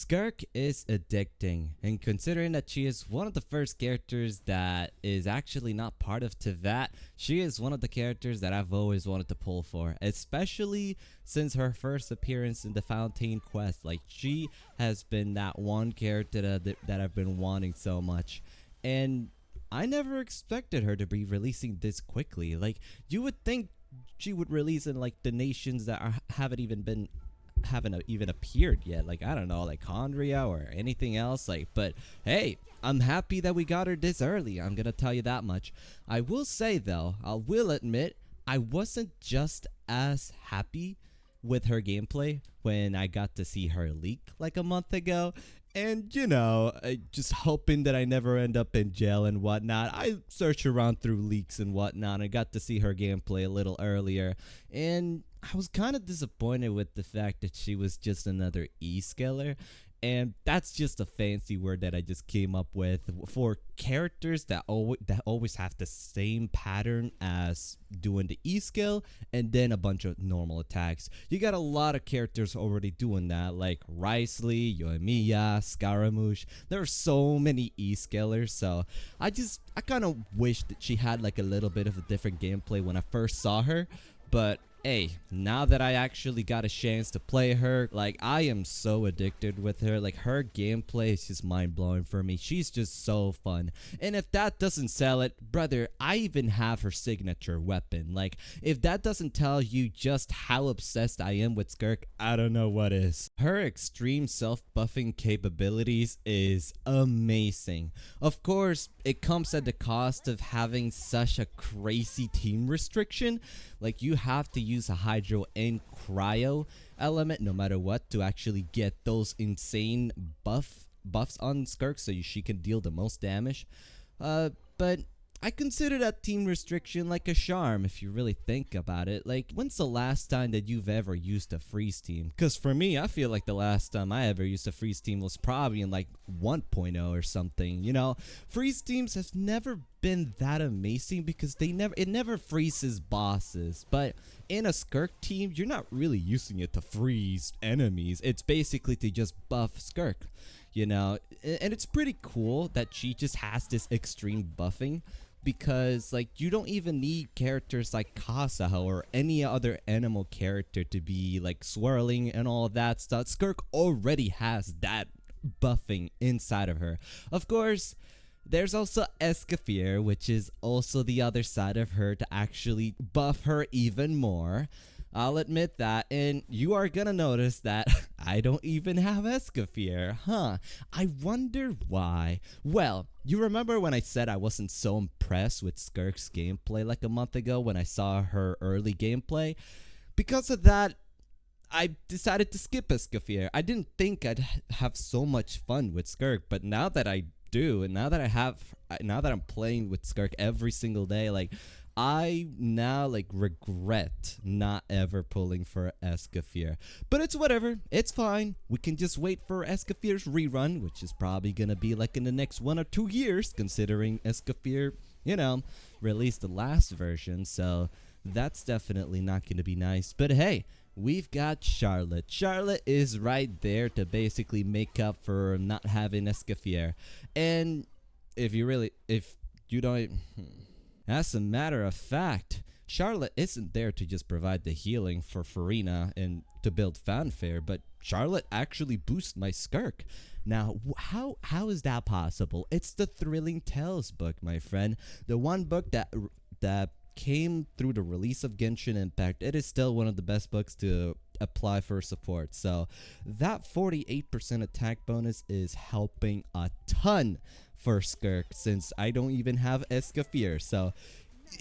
Skirk is addicting, and considering that she is one of the first characters that is actually not part of Teyvat, she is one of the characters that I've always wanted to pull for, especially since her first appearance in the Fountain Quest. Like, she has been that one character that I've been wanting so much, and I never expected her to be releasing this quickly. Like, you would think she would release in like the nations that haven't even appeared yet, like I don't know, like Condria or anything else, like, but hey, I'm happy that we got her this early. I'm gonna tell you that much. I will say though, I will admit, I wasn't just as happy with her gameplay when I got to see her leak like a month ago. And you know, just hoping that I never end up in jail and whatnot, I searched around through leaks and whatnot. I got to see her gameplay a little earlier, and I was kind of disappointed with the fact that she was just another E-scaler. And that's just a fancy word that I just came up with for characters that always have the same pattern as doing the E-skill and then a bunch of normal attacks. You got a lot of characters already doing that, like Risley, Yoimiya, Scaramouche. There are so many E-scalers, so I kind of wish that she had like a little bit of a different gameplay when I first saw her. But hey, now that I actually got a chance to play her, like, I am so addicted with her. Like, her gameplay is just mind-blowing for me. She's just so fun. And if that doesn't sell it, brother, I even have her signature weapon. Like, if that doesn't tell you just how obsessed I am with Skirk, I don't know what is. Her extreme self-buffing capabilities is amazing. Of course, it comes at the cost of having such a crazy team restriction. Like, you have to use a hydro and cryo element no matter what to actually get those insane buffs on Skirk so she can deal the most damage. But I consider that team restriction like a charm if you really think about it. Like, when's the last time that you've ever used a freeze team? Because for me, I feel like the last time I ever used a freeze team was probably in like 1.0 or something. You know, freeze teams have never been that amazing because it never freezes bosses. But in a Skirk team, you're not really using it to freeze enemies. It's basically to just buff Skirk. You know, and it's pretty cool that she just has this extreme buffing, because like you don't even need characters like Kasaho or any other animal character to be like swirling and all of that stuff. Skirk already has that buffing inside of her. Of course, there's also Escaffier, which is also the other side of her to actually buff her even more. I'll admit that, and you are gonna notice that I don't even have Escaffier, huh? I wonder why. Well, you remember when I said I wasn't so impressed with Skirk's gameplay like a month ago when I saw her early gameplay? Because of that, I decided to skip Escaffier. I didn't think I'd have so much fun with Skirk, but now that I do, and now that I'm playing with Skirk every single day, like, I now like regret not ever pulling for Escaffier. But it's whatever, it's fine. We can just wait for Escaffier's rerun, which is probably gonna be like in the next 1 or 2 years, considering Escaffier, you know, released the last version. So that's definitely not gonna be nice. But hey, we've got Charlotte. Charlotte is right there to basically make up for not having Escaffier. And if you don't... As a matter of fact, Charlotte isn't there to just provide the healing for Farina and to build fanfare, but Charlotte actually boosts my Skirk. Now, how is that possible? It's the Thrilling Tales book, my friend. The one book that came through the release of Genshin Impact. It is still one of the best books to apply for support. So that 48% attack bonus is helping a ton for Skirk, since I don't even have Escaffier. So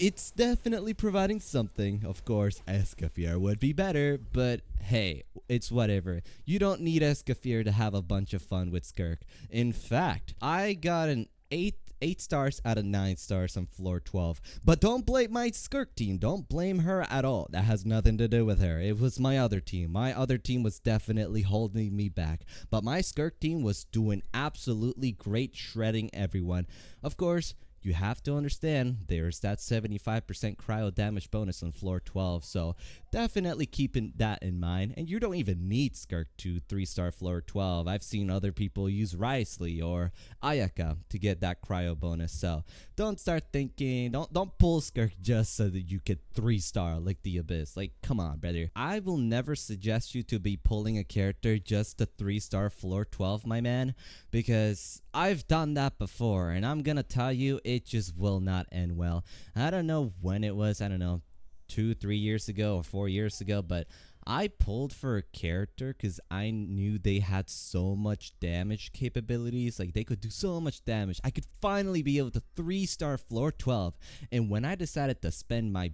it's definitely providing something. Of course, Escaffier would be better, but hey, it's whatever. You don't need Escaffier to have a bunch of fun with Skirk. In fact, I got an 8 stars out of 9 stars on floor 12. But don't blame my Skirk team. Don't blame her at all. That has nothing to do with her. It was my other team. My other team was definitely holding me back. But my Skirk team was doing absolutely great, shredding everyone. Of course, you have to understand there's that 75% cryo damage bonus on floor 12, so definitely keeping that in mind. And you don't even need Skirk to 3-star floor 12. I've seen other people use Risley or Ayaka to get that cryo bonus, so don't start thinking, don't pull Skirk just so that you get 3-star like the Abyss. Like, come on, brother. I will never suggest you to be pulling a character just to 3-star floor 12, my man, because I've done that before, and I'm gonna tell you, it just will not end well. I don't know when it was, I don't know, 2-3 years ago or 4 years ago, but I pulled for a character because I knew they had so much damage capabilities. Like, they could do so much damage. I could finally be able to 3-star floor 12. And when I decided to spend my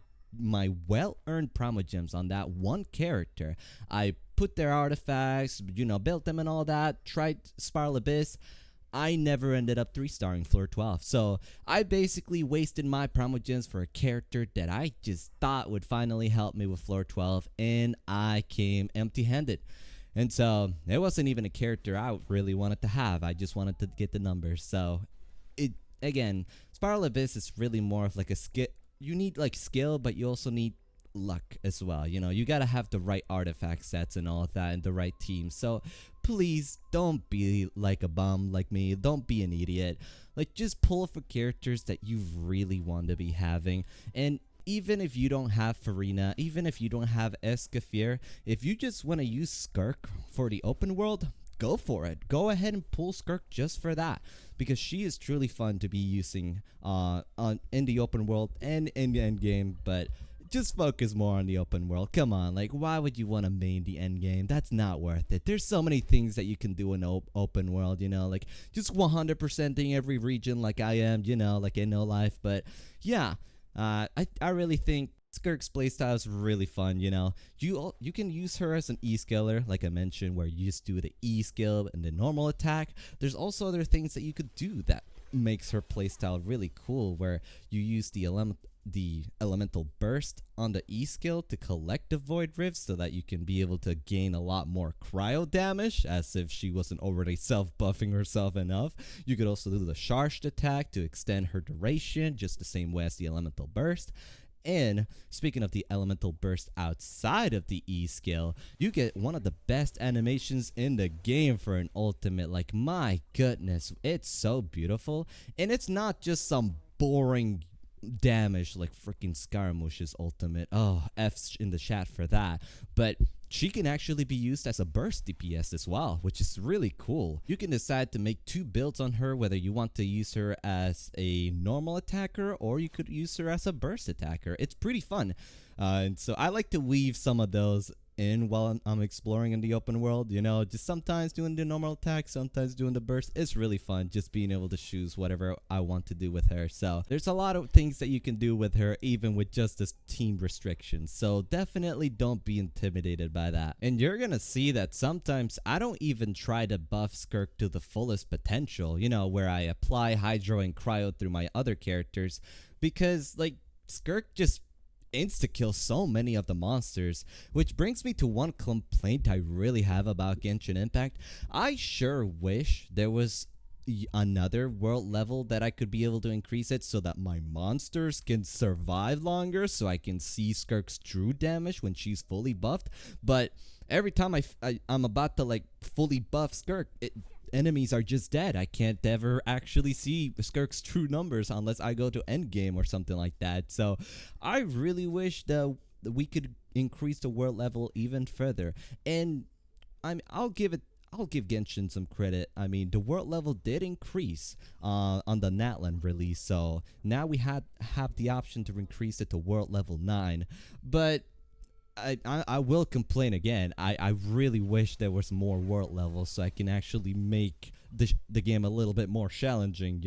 well-earned promo gems on that one character, I put their artifacts, built them and all that, tried Spiral Abyss. I never ended up 3-starring floor 12. So I basically wasted my promo gems for a character that I just thought would finally help me with floor 12, and I came empty-handed. And so it wasn't even a character I really wanted to have. I just wanted to get the numbers. So again, Spiral Abyss is really more of like a skill. You need like skill, but you also need luck as well. You gotta have the right artifact sets and all of that and the right team. So please don't be like a bum like me. Don't be an idiot. Like, just pull for characters that you really want to be having. And even if you don't have Farina, even if you don't have Escafir, if you just want to use Skirk for the open world, go for it. Go ahead and pull Skirk just for that, because she is truly fun to be using in the open world and in the end game. But just focus more on the open world. Come on, like, why would you want to main the end game? That's not worth it. There's so many things that you can do in the open world, like just 100%ing every region like I am, like in no life. But yeah, I really think Skirk's playstyle is really fun. You can use her as an E-skiller, like I mentioned, where you just do the E-skill and the normal attack. There's also other things that you could do that makes her playstyle really cool, where you use the elemental burst on the E-skill to collect the void rifts so that you can be able to gain a lot more cryo damage, as if she wasn't already self-buffing herself enough. You could also do the charged attack to extend her duration just the same way as the elemental burst. And speaking of the elemental burst outside of the E-skill, you get one of the best animations in the game for an ultimate. Like, my goodness, it's so beautiful. And it's not just some boring damage like freaking Scaramouche's ultimate. Oh, F's in the chat for that. But she can actually be used as a burst DPS as well, which is really cool. You can decide to make 2 builds on her, whether you want to use her as a normal attacker or you could use her as a burst attacker. It's pretty fun. And so I like to weave some of those in while I'm exploring in the open world, just sometimes doing the normal attack, sometimes doing the burst. It's really fun just being able to choose whatever I want to do with her. So there's a lot of things that you can do with her, even with just this team restrictions. So definitely don't be intimidated by that. And you're gonna see that sometimes I don't even try to buff Skirk to the fullest potential, where I apply Hydro and Cryo through my other characters, because like Skirk just insta-kill so many of the monsters, which brings me to one complaint I really have about Genshin Impact. I sure wish there was another world level that I could be able to increase it so that my monsters can survive longer, so I can see Skirk's true damage when she's fully buffed. But every time I'm about to like fully buff Skirk, enemies are just dead. I can't ever actually see Skirk's true numbers unless I go to endgame or something like that. So I really wish that we could increase the world level even further. And I'll give Genshin some credit. I mean, the world level did increase on the Natlan release, so now we have the option to increase it to world level 9. But I will complain again. I really wish there was more world levels so I can actually make the game a little bit more challenging,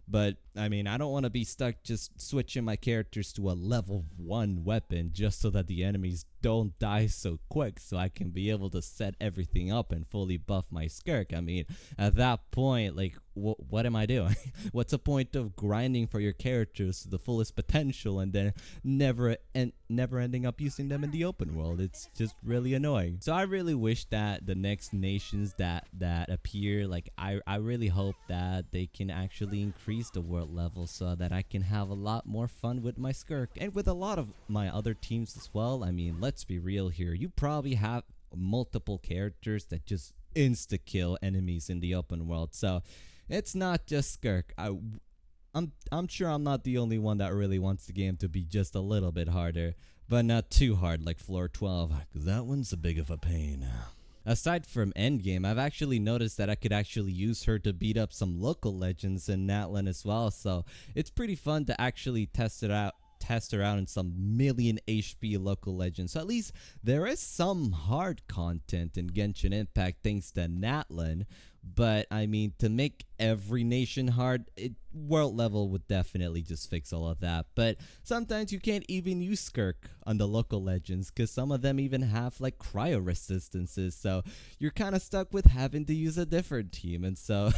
But I mean, I don't want to be stuck just switching my characters to a level 1 weapon just so that the enemies don't die so quick, so I can be able to set everything up and fully buff my Skirk. I mean, at that point, like, what am I doing? What's the point of grinding for your characters to the fullest potential and then never ending up using them in the open world? It's just really annoying. So I really wish that the next nations that appear, like, I really hope that they can actually increase increase the world level so that I can have a lot more fun with my Skirk and with a lot of my other teams as well. I mean, let's be real here. You probably have multiple characters that just insta kill enemies in the open world. So it's not just Skirk. I'm sure I'm not the only one that really wants the game to be just a little bit harder, but not too hard like floor 12, cause that one's a big of a pain. Aside from endgame, I've actually noticed that I could actually use her to beat up some local legends in Natlan as well, so it's pretty fun to actually test her out in some million HP local legends. So at least there is some hard content in Genshin Impact thanks to Natlan. But I mean, to make every nation hard, world level would definitely just fix all of that. But sometimes you can't even use Skirk on the local legends because some of them even have like cryo resistances. So you're kind of stuck with having to use a different team. And so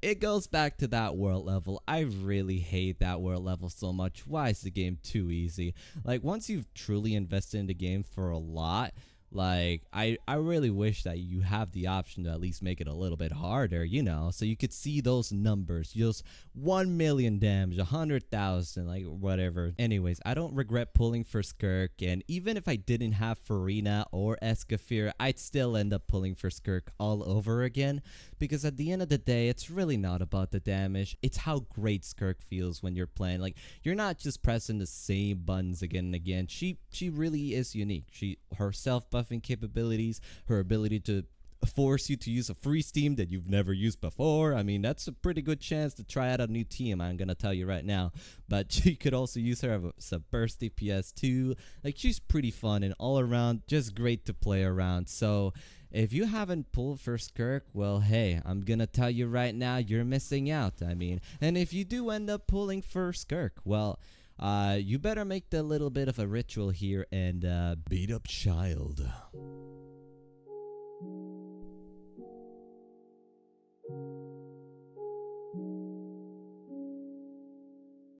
it goes back to that world level. I really hate that world level so much. Why is the game too easy? Like once you've truly invested in the game for a lot, like, I really wish that you have the option to at least make it a little bit harder, you know, so you could see those numbers, just 1 million damage, 100,000, like, whatever. Anyways, I don't regret pulling for Skirk, and even if I didn't have Farina or Escafir, I'd still end up pulling for Skirk all over again, because at the end of the day, it's really not about the damage, it's how great Skirk feels when you're playing. Like, you're not just pressing the same buttons again and again. She really is unique. Her self-buff capabilities, her ability to force you to use a free team that you've never used before. I mean, that's a pretty good chance to try out a new team, I'm gonna tell you right now. But you could also use her as a burst DPS too. Like, she's pretty fun and all around just great to play around. So if you haven't pulled for Skirk, well, hey, I'm gonna tell you right now, you're missing out. I mean, and if you do end up pulling for Skirk, well, you better make the little bit of a ritual here and beat up Child.